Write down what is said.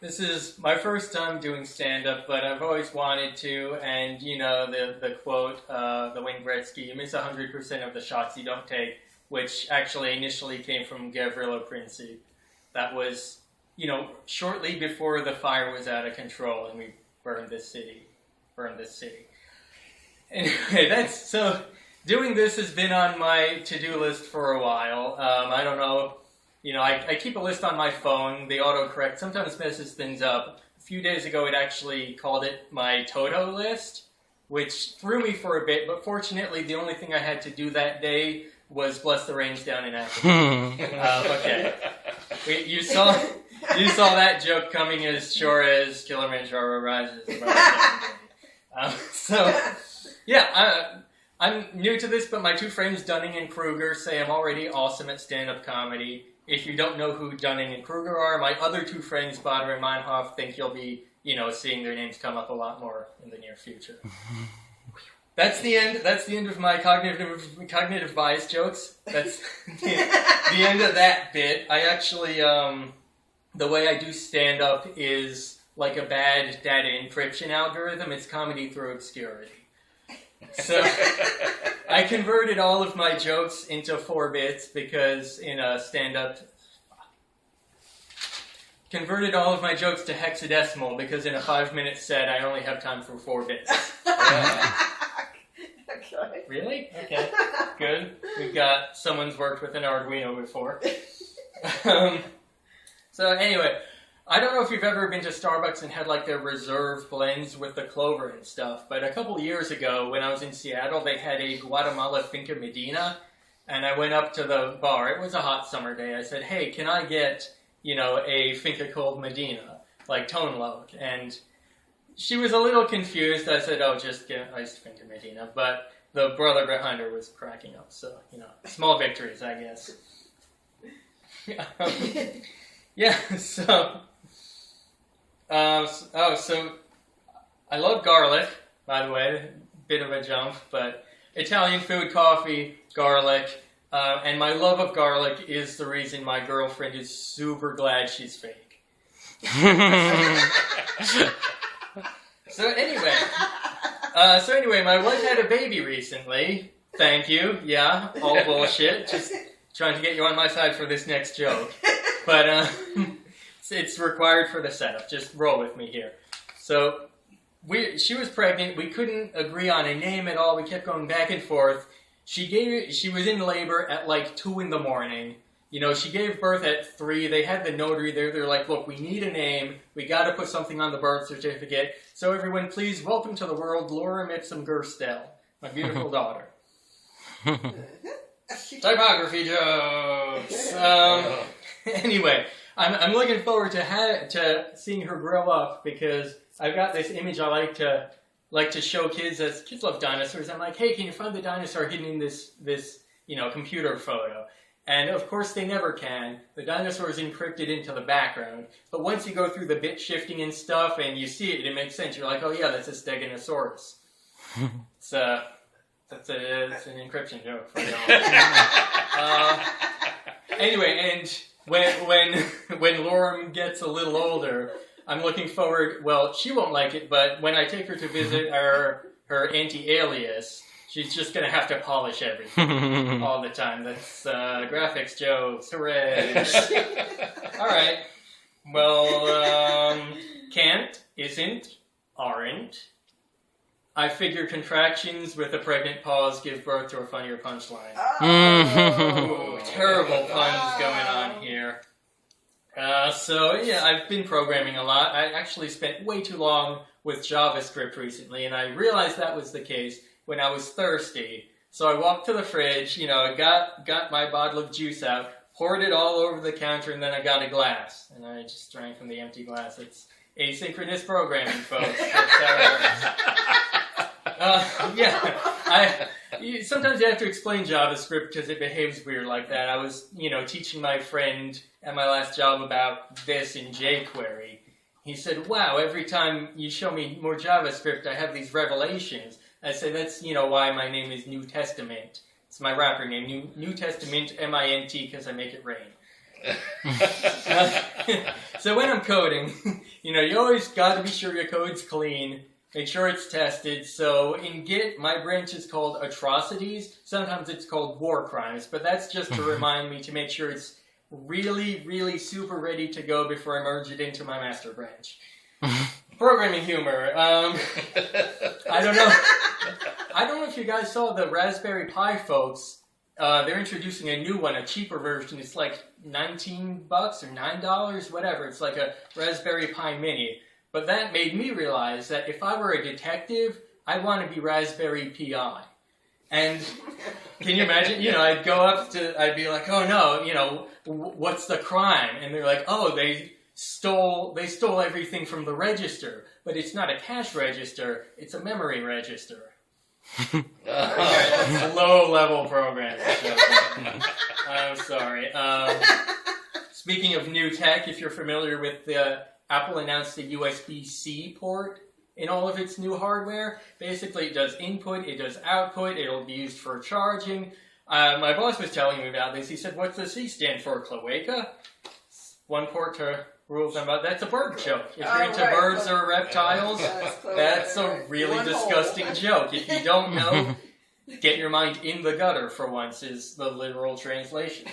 This is my first time doing stand-up, but I've always wanted to, and you know, the quote, the Wayne Gretzky, you miss 100% of the shots you don't take, which actually initially came from Gavrilo Princip. That was, you know, shortly before the fire was out of control and we burned this city. Anyway, so doing this has been on my to-do list for a while. I don't know. You know, I keep a list on my phone. The autocorrect sometimes messes things up. A few days ago, it actually called it my Toto list, which threw me for a bit. But fortunately, the only thing I had to do that day was bless the rains down in Africa. Okay, you saw that joke coming as sure as Kilimanjaro rises. I'm new to this, but my two friends Dunning and Kruger say I'm already awesome at stand-up comedy. If you don't know who Dunning and Kruger are, my other two friends, Bader and Meinhof, think you'll be, you know, seeing their names come up a lot more in the near future. That's the end. That's the end of my cognitive bias jokes. That's the end of that bit. I actually, the way I do stand-up is like a bad data encryption algorithm. It's comedy through obscurity. So I converted all of my jokes into 4 bits because in a stand-up... Converted all of my jokes to hexadecimal because in a 5-minute set I only have time for 4 bits. Okay. Really? Okay. Good. We've got someone's worked with an Arduino before. So anyway... I don't know if you've ever been to Starbucks and had like their reserve blends with the clover and stuff, but a couple years ago when I was in Seattle, they had a Guatemala Finca Medina, and I went up to the bar. It was a hot summer day. I said, hey, can I get, you know, a Finca called Medina, like tone load? And she was a little confused. I said, oh, just get iced Finca Medina, but the brother behind her was cracking up, so, you know, small victories, I guess. Yeah, so... so I love garlic, by the way, bit of a jump, but Italian food, coffee, garlic, and my love of garlic is the reason my girlfriend is super glad she's fake. So anyway, my wife had a baby recently. Thank you. Yeah, all bullshit. Just trying to get you on my side for this next joke. But, it's required for the setup. Just roll with me here. So, she was pregnant. We couldn't agree on a name at all. We kept going back and forth. She was in labor at like 2 in the morning. You know, she gave birth at 3. They had the notary there. They're like, look, we need a name. We got to put something on the birth certificate. So everyone, please welcome to the world Laura Mipsum Gerstel, my beautiful daughter. Typography jokes. Anyway. I'm looking forward to seeing her grow up because I've got this image I like to show kids as kids love dinosaurs. I'm like, hey, can you find the dinosaur hidden in this you know computer photo? And of course they never can. The dinosaur is encrypted into the background. But once you go through the bit shifting and stuff and you see it, it makes sense. You're like, oh yeah, that's a Steganosaurus. It's an encryption joke for y'all. Anyway, and when Lauren gets a little older, I'm looking forward, well, she won't like it, but when I take her to visit her anti-alias, she's just going to have to polish everything all the time. That's graphics jokes, hooray. All right. Well, can't, isn't, aren't. I figure contractions with a pregnant pause give birth to a funnier punchline. Ooh, terrible puns going on here. So, yeah, I've been programming a lot. I actually spent way too long with JavaScript recently, and I realized that was the case when I was thirsty. So I walked to the fridge, you know, got my bottle of juice out, poured it all over the counter, and then I got a glass. And I just drank from the empty glass. It's asynchronous programming, folks. Sometimes you have to explain JavaScript because it behaves weird like that. I was, you know, teaching my friend at my last job about this in jQuery. He said, wow, every time you show me more JavaScript, I have these revelations. I said, that's, you know, why my name is New Testament. It's my rapper name, New Testament, M-I-N-T, because I make it rain. So when I'm coding, you always got to be sure your code's clean. Make sure it's tested. So in Git, my branch is called atrocities. Sometimes it's called war crimes, but that's just to remind me to make sure it's really, really super ready to go before I merge it into my master branch. Programming humor. I don't know. I don't know if you guys saw the Raspberry Pi folks. They're introducing a new one, a cheaper version. It's like $19 or $9, whatever. It's like a Raspberry Pi Mini. But that made me realize that if I were a detective, I'd want to be Raspberry PI. And can you imagine? I'd go up to, I'd be like, oh no, what's the crime? And they're like, oh, they stole everything from the register. But it's not a cash register, it's a memory register. That's low-level programming. I'm sorry. Speaking of new tech, if you're familiar with Apple announced a USB-C port in all of its new hardware. Basically, it does input, it does output, it'll be used for charging. My boss was telling me about this. He said, what's the C stand for? Cloaca? One port to rule them out. That's a bird joke. If you're into birds or reptiles, that's a really disgusting joke. If you don't know, get your mind in the gutter for once is the literal translation.